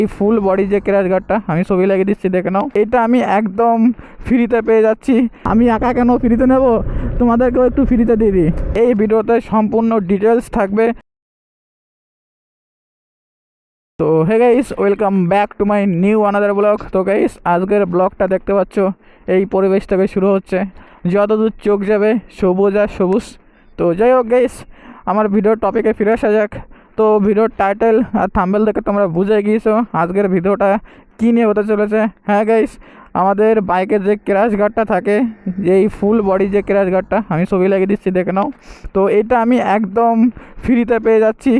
এই full body যে crash গার্ডটা আমি ছবি লাগিয়ে দিচ্ছি, দেখে নাও। এটা আমি একদম ফ্রিতে পেয়ে যাচ্ছি। আমি একা কেন ফ্রিতে নেব, তোমাদেরকেও একটু ফ্রিতে দিয়ে দিই। এই ভিডিওতে সম্পূর্ণ ডিটেলস থাকবে। তো hey guys, welcome back to my new another blog. তো গাইস, আজকের ব্লগটা দেখতে পাচ্ছ এই পরিবেশ থেকে শুরু হচ্ছে, যতদূর চোখ যাবে সবুজ আর সবুজ। তো যাই হোক গাইস, আমার ভিডিওর টপিকে ফিরে আসা যাক। তো ভিডিওর টাইটেল আর থাম্বনেল দেখে তোমরা বুঝে গিয়েছো আজকের ভিডিওটা কী নিয়ে হতে চলেছে। হ্যাঁ গাইস, আমাদের বাইকের যে ক্র্যাশ গার্ডটা থাকে, যে এই ফুল বডি যে ক্র্যাশ গার্ডটা আমি ছবি লাগিয়ে দিচ্ছি, দেখে নাও। তো এটা আমি একদম ফ্রিতে পেয়ে যাচ্ছি।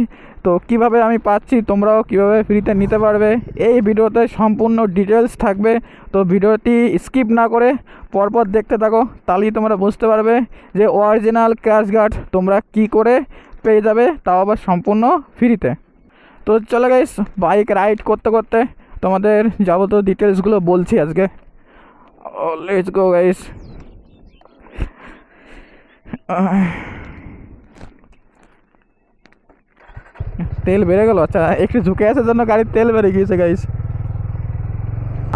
তো কিভাবে আমি পাচ্ছি, তোমরাও কিভাবে ফ্রিতে নিতে পারবে, এই ভিডিওতে সম্পূর্ণ ডিটেলস থাকবে। তো ভিডিওটি স্কিপ না করে পরপর দেখতে থাকো, তাহলেই তোমরা বুঝতে পারবে যে অরিজিনাল ক্র্যাশ গার্ড তোমরা কি করে পেয়ে যাবে, তাও আবার সম্পূর্ণ ফ্রিতে। তো চলে গাইস, বাইক রাইড করতে করতে তোমাদের যাবতীয় ডিটেলসগুলো বলছি আজকে। Let's go guys. তেল বেড়ে গেল, আচ্ছা একটু ঝুঁকে আসার জন্য গাড়ির তেল বেড়ে গিয়েছে গাইস।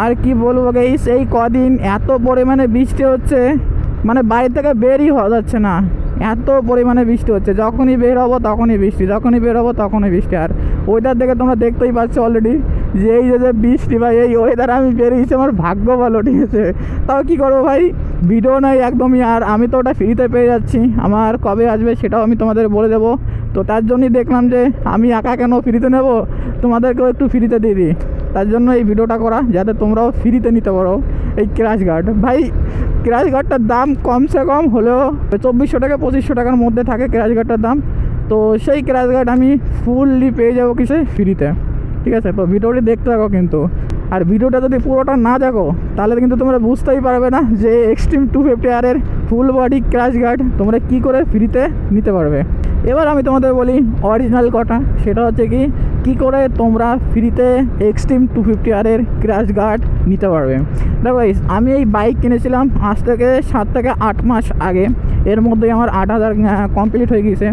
আর কি বলবো গাইস, এই কদিন এত পরিমাণে বৃষ্টি হচ্ছে, মানে বাড়ি থেকে বেরই হওয়া যাচ্ছে না, এত পরিমাণে বৃষ্টি হচ্ছে। যখনই বের হবো তখনই বৃষ্টি, যখনই বের হবো তখনই বৃষ্টি। আর ওয়েদার দেখে তোমরা দেখতেই পাচ্ছ অলরেডি যে এই যে বৃষ্টি, ভাই এই ওয়েদার আমি বেরিয়েছি, আমার ভাগ্য ভালো, ঠিক আছে। তাও কী করবো ভাই, ভিডিও নাই একদমই। আর আমি তো ওটা ফ্রিতে পেয়ে যাচ্ছি, আমার কবে আসবে সেটাও আমি তোমাদের বলে দেবো। তো তার জন্যই দেখলাম যে আমি একা কেন ফ্রিতে নেব, তোমাদেরকেও একটু ফ্রিতে দিয়ে দিই। তার জন্য এই ভিডিওটা করা, যাতে তোমরাও ফ্রিতে নিতে পারো এই ক্র্যাশ গার্ড। ভাই ক্র্যাশ গার্ডটার দাম কমসে কম হলেও 2400 টাকা 2500 টাকার মধ্যে থাকে ক্র্যাশ গার্ডটার দাম। তো সেই ক্র্যাশ গার্ড আমি ফুললি পেয়ে যাবো কিসে, ফ্রিতে, ঠিক আছে। তো ভিডিওটি দেখতে থাকো কিন্তু। আর ভিডিওটা যদি পুরোটা না দেখো তাহলে কিন্তু তোমরা বুঝতেই পারবে না যে এক্সট্রিম 250R এর ফুল বডি ক্র্যাশ গার্ড তোমরা কী করে ফ্রিতে নিতে পারবে। এবার আমি তোমাদের বলি অরিজিনাল কথা, সেটা হচ্ছে কি করে তোমরা ফ্রিতে এক্সট্রিম 250R এর ক্র্যাশ গার্ড নিতে পারবে। দেখো গাইস, আমি এই বাইক কিনেছিলাম আজ থেকে 7 থেকে 8 মাস আগে, এর মধ্যেই আমার 8000 কমপ্লিট হয়ে গিয়েছে।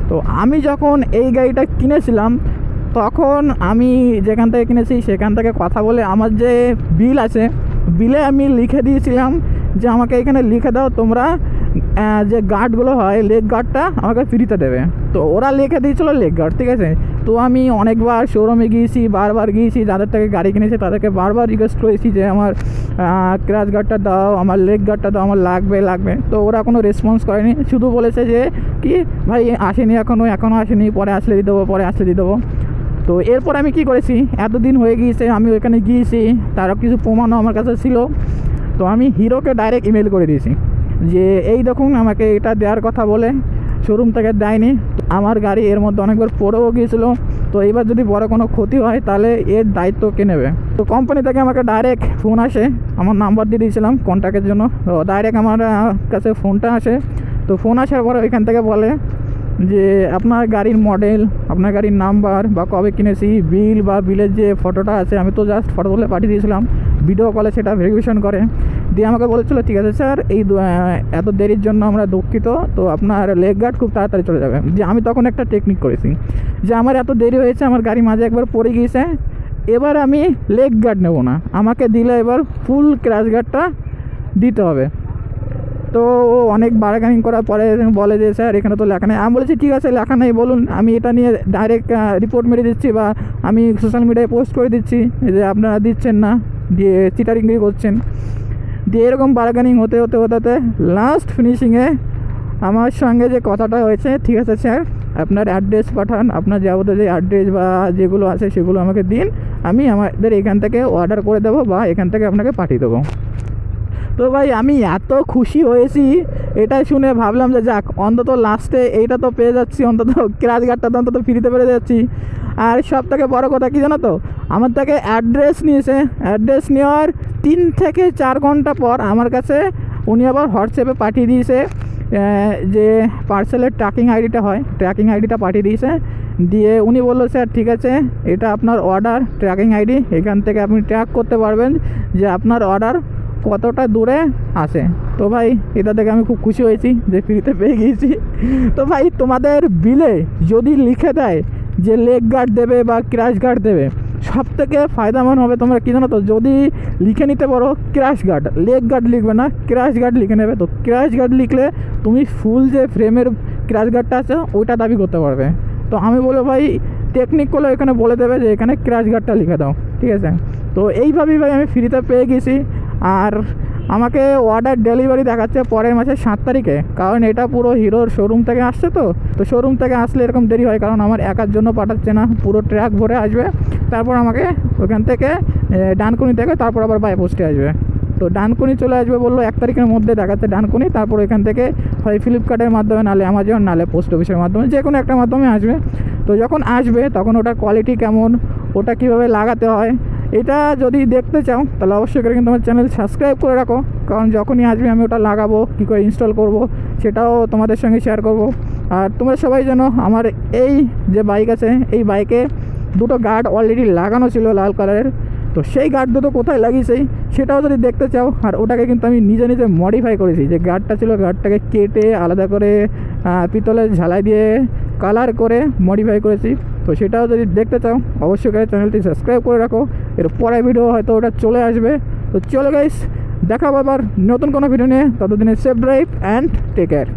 তো আমি যখন এই গাড়িটা কিনেছিলাম তখন আমি যেখান থেকে কিনেছি সেখান থেকে কথা বলে আমার যে বিল আছে, বিলে আমি লিখে দিয়েছিলাম যে আমাকে এখানে লিখে দাও তোমরা যে গার্ডগুলো হয় লেগ গার্ডটা আমাকে ফ্রিতে দেবে। তো ওরা লিখে দিয়েছিলো লেগ গার্ড, ঠিক আছে। তো আমি অনেকবার শোরুমে গিয়েছি, বারবার গিয়েছি, যাদের থেকে গাড়ি কিনেছে তাদেরকে বারবার রিকোয়েস্ট করেছি যে আমার ক্র্যাশ গার্ডটা দাও, আমার লেগ গার্ডটা দাও, আমার লাগবে। তো ওরা কোনো রেসপন্স করেনি, শুধু বলেছে যে কি ভাই আসেনি এখনও আসেনি, পরে আসলে দিয়ে দেবো। তো এরপর আমি কি করেছি, এতদিন হয়ে গিয়েছে, আমি ওইখানে গিয়েছি, তারও কিছু প্রমাণও আমার কাছে ছিল। তো আমি হিরোকে ডাইরেক্ট ইমেল করে দিয়েছি যে এই দেখুন আমাকে এটা দেওয়ার কথা বলে শোরুম থেকে দেয়নি, আমার গাড়ি এর মধ্যে অনেকবার পড়েও গিয়েছিলো। তো এবার যদি বড় কোনো ক্ষতি হয় তাহলে এর দায়িত্ব কে নেবে। তো কোম্পানি থেকে আমাকে ডাইরেক্ট ফোন আসে, আমার নাম্বার দিয়ে দিয়েছিলাম কন্ট্যাক্টের জন্য। তো ডাইরেক্ট আমার কাছে ফোনটা আসে। তো ফোন আসার পরে ওইখান থেকে বলে যে আপনার গাড়ির মডেল, আপনার গাড়ির নাম্বার বা কবে কিনেছি, বিল বা বিলের যে ফটোটা আছে, আমি তো জাস্ট ফটো তুলে পাঠিয়ে দিয়েছিলাম, ভিডিও কলে সেটা ভেরিফিকেশন করে দিয়ে আমাকে বলেছিলো ঠিক আছে স্যার, এই এত দেরির জন্য আমরা দুঃখিত, তো আপনার লেগ গার্ড খুব তাড়াতাড়ি চলে যাবে। যে আমি তখন একটা টেকনিক করেছি যে আমার এত দেরি হয়েছে, আমার গাড়ি মাঝে একবার পড়ে গিয়েছে, এবার আমি লেগ গার্ড নেবো না, আমাকে দিলে এবার ফুল ক্র্যাশ গার্ডটা দিতে হবে। তো ও অনেক বার্গেনিং করার পরে বলে যে স্যার এখানে তো লেখা নেই। আমি বলেছি ঠিক আছে লেখা নেই বলুন, আমি এটা নিয়ে ডাইরেক্ট রিপোর্ট মেরে দিচ্ছি বা আমি সোশ্যাল মিডিয়ায় পোস্ট করে দিচ্ছি যে আপনারা দিচ্ছেন না, দিয়ে চিটারিংগিরি করছেন। দিয়ে এরকম বার্গেনিং হতে লাস্ট ফিনিশিংয়ে আমার সঙ্গে যে কথাটা হয়েছে, ঠিক আছে স্যার আপনার অ্যাড্রেস পাঠান, আপনার যাবতীয় যে অ্যাড্রেস বা যেগুলো আছে সেগুলো আমাকে দিন, আমি আমাদের এখান থেকে অর্ডার করে দেবো বা এখান থেকে আপনাকে পাঠিয়ে দেবো। তো ভাই আমি এত খুশি হয়েছি এটা শুনে, ভাবলাম যে যাক অন্তত লাস্টে এইটা তো পেয়ে যাচ্ছি, অন্তত ক্র্যাশ গার্ডটা তো অন্তত ফ্রিতে পেয়ে যাচ্ছি। আর সব থেকে বড়ো কথা কী জানো তো, আমার থেকে অ্যাড্রেস নিয়েছে, অ্যাড্রেস নেওয়ার 3 থেকে 4 ঘন্টা পর আমার কাছে উনি আবার হোয়াটসঅ্যাপে পাঠিয়ে দিয়েছে যে পার্সেলের ট্র্যাকিং আইডিটা হয়, ট্র্যাকিং আইডিটা পাঠিয়ে দিয়েছে। দিয়ে উনি বললো স্যার ঠিক আছে এটা আপনার অর্ডার ট্র্যাকিং আইডি, এখান থেকে আপনি ট্র্যাক করতে পারবেন যে আপনার অর্ডার কতটা দূরে আছে। তো ভাই এটা থেকে আমি খুব খুশি হয়েছি যে ফ্রিতে পেয়ে গিয়েছি। তো ভাই তোমাদের বিলে যদি লিখে দেয় যে লেগ গার্ড দেবে বা ক্র্যাশ গার্ড দেবে, সব থেকে ফায়দামান হবে তোমরা কী জানো তো, যদি লিখে নিতে পারো ক্র্যাশ গার্ড, লেগ গার্ড লিখবে না, ক্র্যাশ গার্ড লিখে নেবে। তো ক্র্যাশ গার্ড লিখলে তুমি ফুল যে ফ্রেমের ক্র্যাশ গার্ডটা আছে ওইটা দাবি করতে পারবে। তো আমি বলবো ভাই টেকনিক করলে এখানে বলে দেবে যে এখানে ক্র্যাশ গার্ডটা লিখে দাও, ঠিক আছে। তো এইভাবেই ভাই আমি ফ্রিতে পেয়ে গেছি। আর আমাকে অর্ডার ডেলিভারি দেখাচ্ছে পরের মাসের 7 তারিখে, কারণ এটা পুরো হিরোর শোরুম থেকে আসছে। তো শোরুম থেকে আসলে এরকম দেরি হয়, কারণ আমার একার জন্য পাঠাচ্ছে না, পুরো ট্র্যাক ভরে আসবে। তারপর আমাকে ওখান থেকে ডানকুনি থেকে তারপর আবার বাই পোস্টে আসবে। তো ডানকুনি চলে আসবে বললো 1 তারিখের মধ্যে দেখাচ্ছে ডানকুনি। তারপর এখান থেকে হয় ফ্লিপকার্টের মাধ্যমে, নাহলে অ্যামাজন, নাহলে পোস্ট অফিসের মাধ্যমে, যে কোনো একটা মাধ্যমে আসবে। তো যখন আসবে তখন ওটার কোয়ালিটি কেমন, ওটা কীভাবে লাগাতে হয়, এটা যদি দেখতে চাও তাহলে অবশ্যই করে কিন্তু আমার চ্যানেল সাবস্ক্রাইব করে রাখো, কারণ যখনই আসবে আমি ওটা লাগাবো, কী করে ইনস্টল করব সেটাও তোমাদের সঙ্গে শেয়ার করব। আর তোমরা সবাই জানো আমার এই যে বাইক আছে, এই বাইকে 2টো গার্ড অলরেডি লাগানো ছিল লাল কালারের। তো সেই গার্ড দুটো কোথায় লাগিয়েছি সেটাও যদি দেখতে চাও, আর ওটাকে কিন্তু আমি নিজে নিজে মডিফাই করেছি। যে গার্ডটা ছিল গার্ডটাকে কেটে আলাদা করে পিতলের ঝালাই দিয়ে কালার করে মডিফাই করেছি। তো সেটাও যদি দেখতে চাও অবশ্যই করে চ্যানেলটি সাবস্ক্রাইব করে রাখো, এর পরের ভিডিও হয়তো ওটা চলে আসবে। তো চলো গাইস, দেখাবো আবার নতুন কোনো ভিডিও নিয়ে, ততদিনে safe drive and take care.